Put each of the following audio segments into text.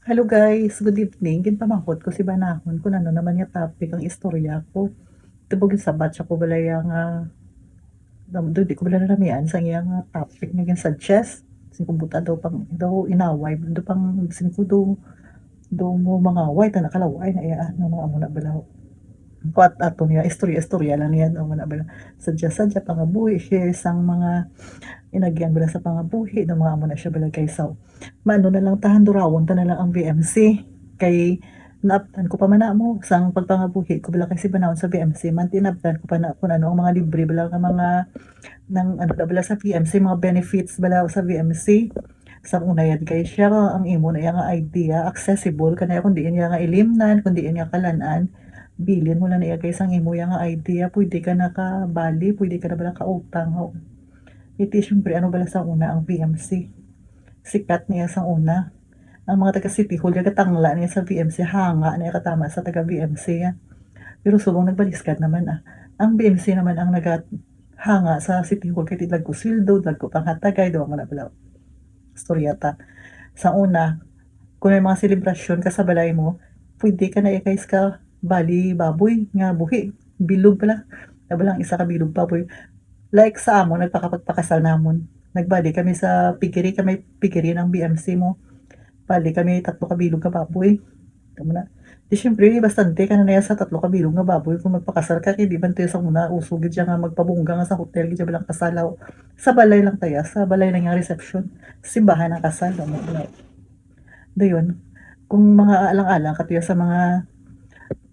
Hello guys, good evening. Ginpamangkot ko si Banahon kung ano naman nga topic ang istorya ko. Tubog sa batch ako balay ang di ko bala naramian sa iyang topic nga suggest. Sin kumbuta daw pang daw inaway do pang sin ko do mo mga away ta nakalaway na iya ng mga amo na bala. Kuat ato niya istorya lang niya ang mga bala. Sadya pangabuhi share sang mga inagyan bala sa pangabuhi ng mga amo na siya bala guys. So, maano na lang tahan durawon ta na lang ang BMC kay naaptan ko pa man mo sang pagpangabuhi ko bala kay si Banawon sa BMC man tinabtan ko pa na kung ano ang mga libre bala nga mga ng ano na bala sa BMC mga benefits bala sa BMC sa una yan kay siya ang imo na nga idea accessible kanaya kun diin nga ilimnan kun diin nga kalanan bilin mo lang niya guys ang imo nga idea pwede ka nakabali pwede ka na bala kautang iti syempre ano bala sa una ang BMC sikat niya sa una ang mga taga City Hall katangla niya sa BMC hanga niya katama sa taga BMC pero subong nagbaliskat naman ang BMC naman ang hanga sa City Hall kay tidlag ko sweldo dagko panghatagay daw mo na bala storyata sa una kung may mga selebrasyon ka sa balay mo pwede ka na guys ka bali baboy nga buhi bilog pala nabalang isa ka bilog baboy like sa amon nagpakapagpakasal namon nagbali kami sa pigiri kami pigiri ng BMC mo bali kami tatlo ka bilog nga baboy tama na di syempre bastante ka na naya sa tatlo ka bilog nga baboy kung magpakasal ka kay di man tayo sa una usog gid nga magpabungga nga sa hotel gid balang kasalaw sa balay lang taya sa balay lang nga reception simbahan ng kasal tama na dayon kung mga alang-alang katuya sa mga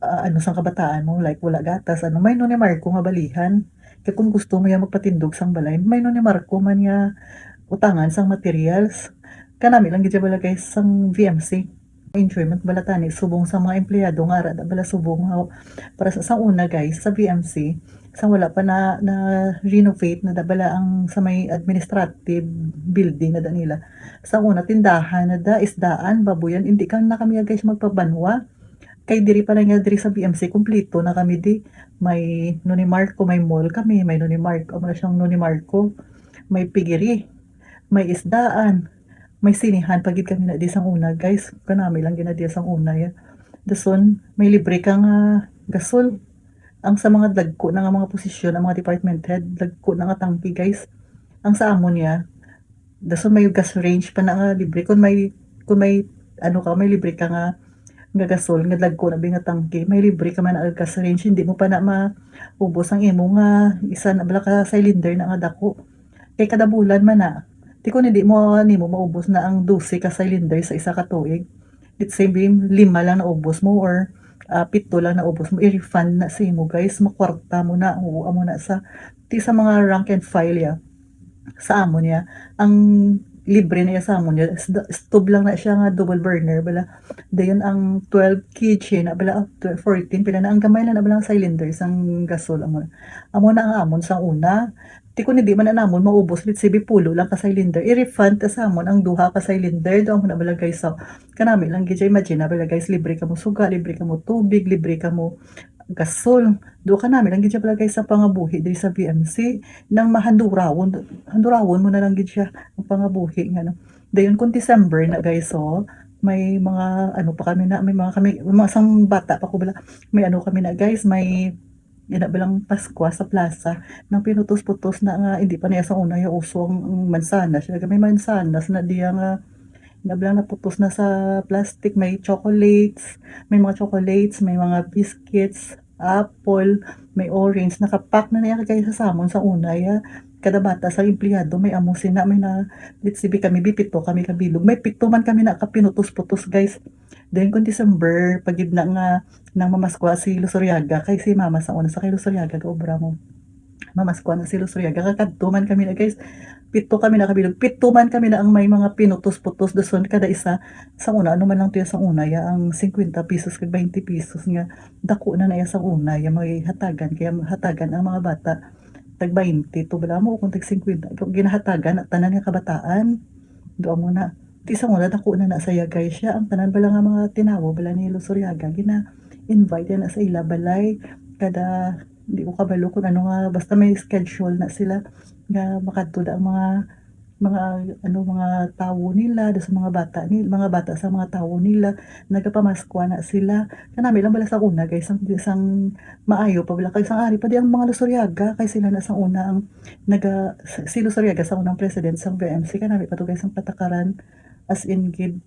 ano sang kabataan mo like wala gatas ano may no ni Marco nga balihan kay kung gusto mo ya magpatindog sang balay may no ni Marco man nga utangan sang materials kanami lang gid bala guys sang VMC enjoyment bala tani subong sa mga empleyado nga ara bala subong para sa una guys sa VMC sang wala pa na renovate na bala ang sa may administrative building na nila sa una tindahan na isdaan baboyan hindi ka na kami guys magpabanwa kay diri pa lang nga diri sa BMC kumpleto na kami di may Noni Marco may mall kami may Noni Marco mo na siyang Noni Marco may pigiri may isdaan may sinihan pagid kami na di sang una guys kanami lang gina di sang una ya dason may libre kang gasol ang sa mga dagko na nga mga posisyon ang mga department head dagko na nga tangki guys ang sa amon niya dason may gas range pa na nga libre kung may ano ka may libre ka nga gasol nga dagko na nga tangke may libre ka man na gas range hindi mo pa na maubos ang imo nga isa na bala ka cylinder na nga dako kay kada bulan man na di ko hindi mo nimo maubos na ang 12 ka cylinder sa isa ka tuig let's say lima lang naubos mo or pito lang naubos mo i-refund na sa imo guys makwarta mo na oo amo na sa sa mga rank and file ya sa amon niya ang libre na sa amon niya stove lang na siya nga double burner bala dayon ang 12 kitchen na bala 14 pila na ang gamay lang na bala cylinders ang gasol amo na ang amon sa una ti kun hindi man na namon maubos let's say pulo lang ka cylinder i-refund ta sa amon ang duha ka cylinder do amo na bala guys so kanami lang gid imagine na bala guys libre ka mo suga libre ka mo tubig libre ka mo gasol do ka namin lang gid siya pala guys sa pangabuhi diri sa BMC nang handurahon mo na lang gid siya ang pangabuhi nga no dayon kung December na guys so may mga ano pa kami na may mga sang bata pa ko bala may ano kami na guys may ina bilang Pasko sa plaza nang pinutos-putos na nga hindi pa niya sa una yung uso ang mansanas siya may mansanas na diya nga na bilang naputos na sa plastic may chocolates may mga biscuits apple may orange nakapack na niya kay sa samon sa una ya kada bata sa empleyado may amo sina may na let's say kami bipito kami kabilog may pito man kami na kapinutos-putos guys then kung December pagid na nga nang mamaskwa si Lusuryaga kay si mama sa una sa kay Lusuryaga ga obra mo mamaskwa na si Lusuryaga kakadto man kami na guys pito kami na kabilog pito man kami na ang may mga pinutos-putos dason kada isa sa una ano man lang tuya sa una ya ang 50 pesos kag 20 pesos nga dako na ya sa una ya may hatagan kaya hatagan ang mga bata tag 20 to bala mo kung tag 50 ginahatagan at tanan nga kabataan do mo na ti sa una dako na saya guys siya ang tanan bala nga mga tinawo bala ni Lusuryaga gina invite na sa ila balay kada hindi ko kabalo kung ano nga basta may schedule na sila nga makadto ang mga mga ano, mga tawo nila, sa mga bata sa mga tawo nila, nagapamaskwa na sila. Kanami lang bala sa una kay isang maayo pa bala kay isang ari pa di ang mga Luzuriaga kay sila na sang una ang si Luzuriaga sa unang president sang BMC kanami pa to kay isang patakaran as in gid